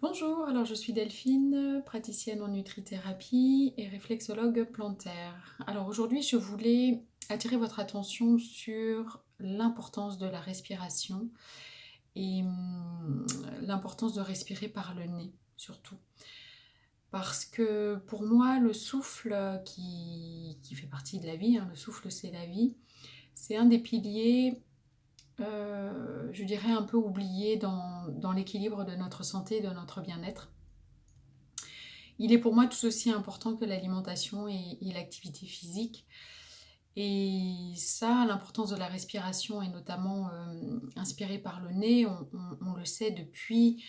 Bonjour, alors je suis Delphine, praticienne en nutrithérapie et réflexologue plantaire. Alors aujourd'hui, je voulais attirer votre attention sur l'importance de la respiration et l'importance de respirer par le nez surtout. Parce que pour moi, le souffle qui fait partie de la vie, le souffle c'est la vie, c'est un des piliers, je dirais un peu oublié dans l'équilibre de notre santé et de notre bien-être. Il est pour moi tout aussi important que l'alimentation et l'activité physique. Et ça, l'importance de la respiration est notamment inspirée par le nez. On le sait depuis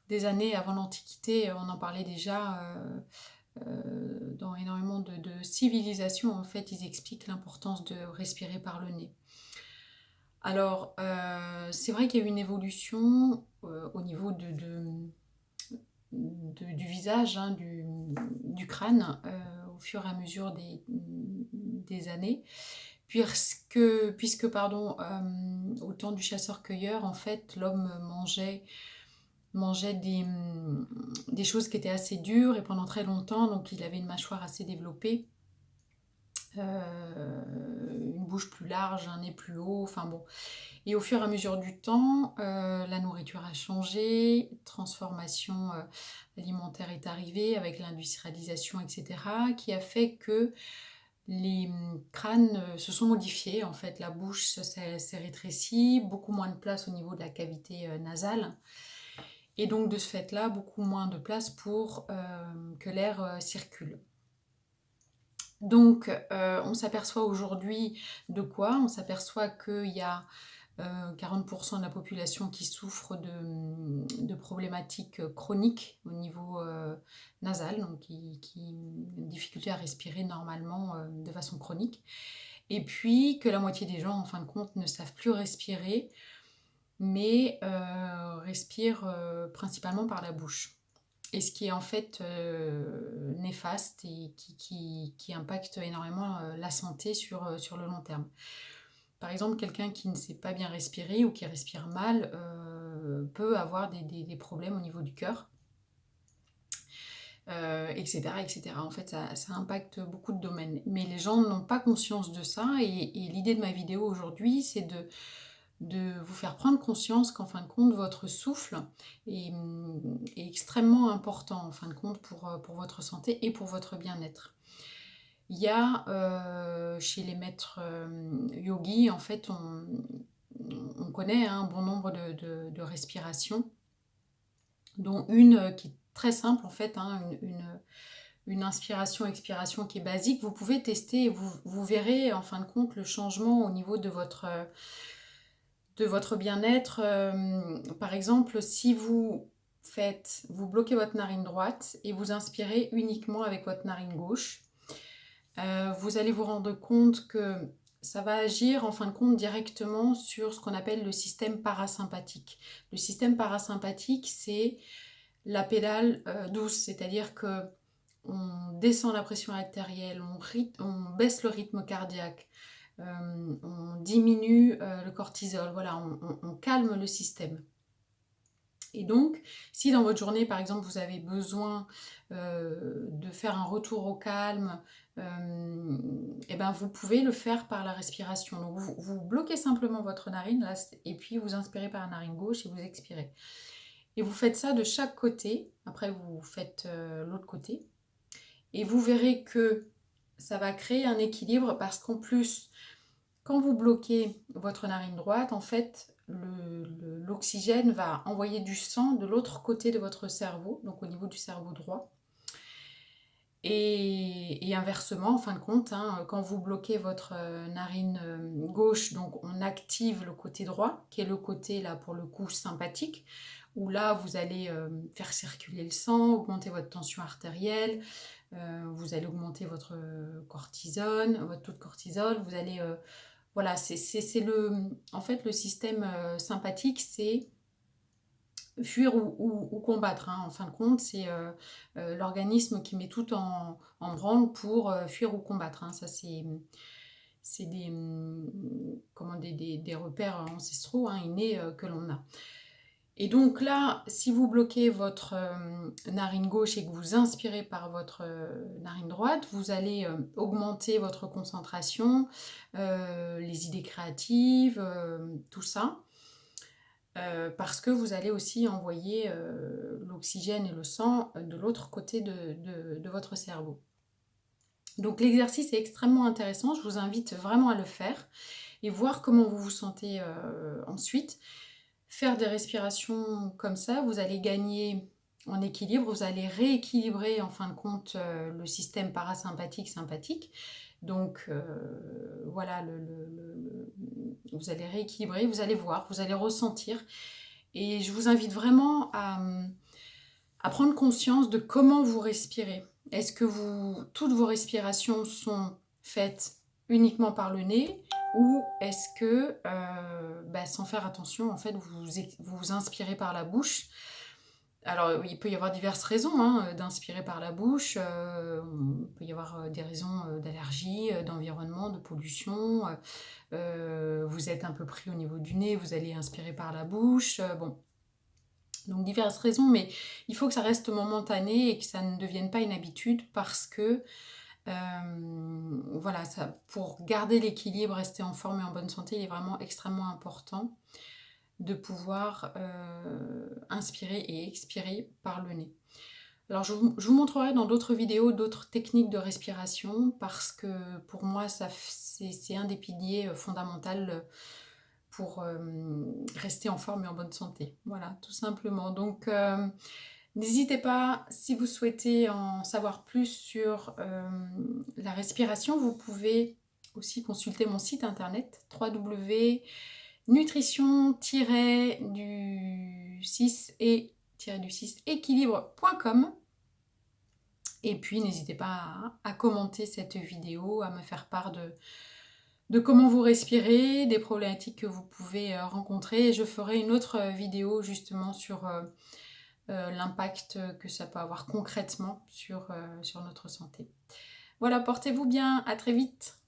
des années avant l'Antiquité, on en parlait déjà dans énormément de civilisations. En fait, ils expliquent l'importance de respirer par le nez. Alors, c'est vrai qu'il y a eu une évolution au niveau du visage, du crâne, au fur et à mesure des années, puisque pardon, au temps du chasseur-cueilleur, en fait, l'homme mangeait des choses qui étaient assez dures et pendant très longtemps, donc il avait une mâchoire assez développée, une bouche plus large, un nez plus haut, enfin bon. Et au fur et à mesure du temps, la nourriture a changé, transformation alimentaire est arrivée avec l'industrialisation, etc., qui a fait que les crânes se sont modifiés. En fait, la bouche s'est rétrécie, beaucoup moins de place au niveau de la cavité nasale. Et donc, de ce fait-là, beaucoup moins de place pour que l'air circule. Donc, on s'aperçoit aujourd'hui de quoi? On s'aperçoit qu'il y a 40% de la population qui souffre de problématiques chroniques au niveau nasal, donc qui une difficulté à respirer normalement de façon chronique. Et puis que la moitié des gens, en fin de compte, ne savent plus respirer, mais respirent principalement par la bouche. Et ce qui est en fait néfaste et qui impacte énormément la santé sur le long terme. Par exemple, quelqu'un qui ne sait pas bien respirer ou qui respire mal peut avoir des problèmes au niveau du cœur, etc., etc. En fait, ça impacte beaucoup de domaines. Mais les gens n'ont pas conscience de ça et l'idée de ma vidéo aujourd'hui, c'est de vous faire prendre conscience qu'en fin de compte, votre souffle est extrêmement important en fin de compte pour votre santé et pour votre bien-être. Il y a chez les maîtres yogis, en fait, on connaît un bon nombre de respirations, dont une qui est très simple, en fait, une inspiration-expiration qui est basique. Vous pouvez tester et vous verrez, en fin de compte, le changement au niveau de votre bien-être. Par exemple, si vous bloquez votre narine droite et vous inspirez uniquement avec votre narine gauche, vous allez vous rendre compte que ça va agir en fin de compte directement sur ce qu'on appelle le système parasympathique. Le système parasympathique, c'est la pédale douce, c'est-à-dire que on descend la pression artérielle, on baisse le rythme cardiaque, on diminue le cortisol, voilà, on calme le système. Et donc, si dans votre journée, par exemple, vous avez besoin de faire un retour au calme, et ben vous pouvez le faire par la respiration. Donc, vous bloquez simplement votre narine, là, et puis vous inspirez par la narine gauche et vous expirez. Et vous faites ça de chaque côté. Après, vous faites l'autre côté. Et vous verrez que ça va créer un équilibre parce qu'en plus, quand vous bloquez votre narine droite, en fait, l'oxygène va envoyer du sang de l'autre côté de votre cerveau, donc au niveau du cerveau droit. Et inversement, en fin de compte, quand vous bloquez votre narine gauche, donc on active le côté droit, qui est le côté, là, pour le coup, sympathique, où là, vous allez faire circuler le sang, augmenter votre tension artérielle, vous allez augmenter votre cortisone, votre taux de cortisol, vous allez... voilà, en fait, le système sympathique, c'est fuir ou combattre. En fin de compte, c'est l'organisme qui met tout en branle pour fuir ou combattre. Ça, c'est des repères ancestraux innés que l'on a. Et donc là, si vous bloquez votre narine gauche et que vous inspirez par votre narine droite, vous allez augmenter votre concentration, les idées créatives, tout ça. Parce que vous allez aussi envoyer l'oxygène et le sang de l'autre côté de votre cerveau. Donc l'exercice est extrêmement intéressant, je vous invite vraiment à le faire et voir comment vous vous sentez ensuite. Faire des respirations comme ça, vous allez gagner en équilibre, vous allez rééquilibrer en fin de compte le système parasympathique, sympathique. Donc voilà, vous allez rééquilibrer, vous allez voir, vous allez ressentir. Et je vous invite vraiment à prendre conscience de comment vous respirez. Est-ce que toutes vos respirations sont faites uniquement par le nez ou est-ce que, sans faire attention, en fait, vous inspirez par la bouche? Alors, il peut y avoir diverses raisons d'inspirer par la bouche. Il peut y avoir des raisons d'allergie, d'environnement, de pollution. Vous êtes un peu pris au niveau du nez, vous allez inspirer par la bouche. Bon, donc diverses raisons, mais il faut que ça reste momentané et que ça ne devienne pas une habitude parce que voilà, pour garder l'équilibre, rester en forme et en bonne santé, il est vraiment extrêmement important de pouvoir inspirer et expirer par le nez. Alors je vous montrerai dans d'autres vidéos d'autres techniques de respiration parce que pour moi c'est un des piliers fondamentaux pour rester en forme et en bonne santé. Voilà, tout simplement. Donc n'hésitez pas, si vous souhaitez en savoir plus sur la respiration, vous pouvez aussi consulter mon site internet www.nutrition-du6-équilibre.com. Et puis n'hésitez pas à commenter cette vidéo, à me faire part de comment vous respirez, des problématiques que vous pouvez rencontrer. Et je ferai une autre vidéo justement sur l'impact que ça peut avoir concrètement sur notre santé. Voilà, portez-vous bien, à très vite.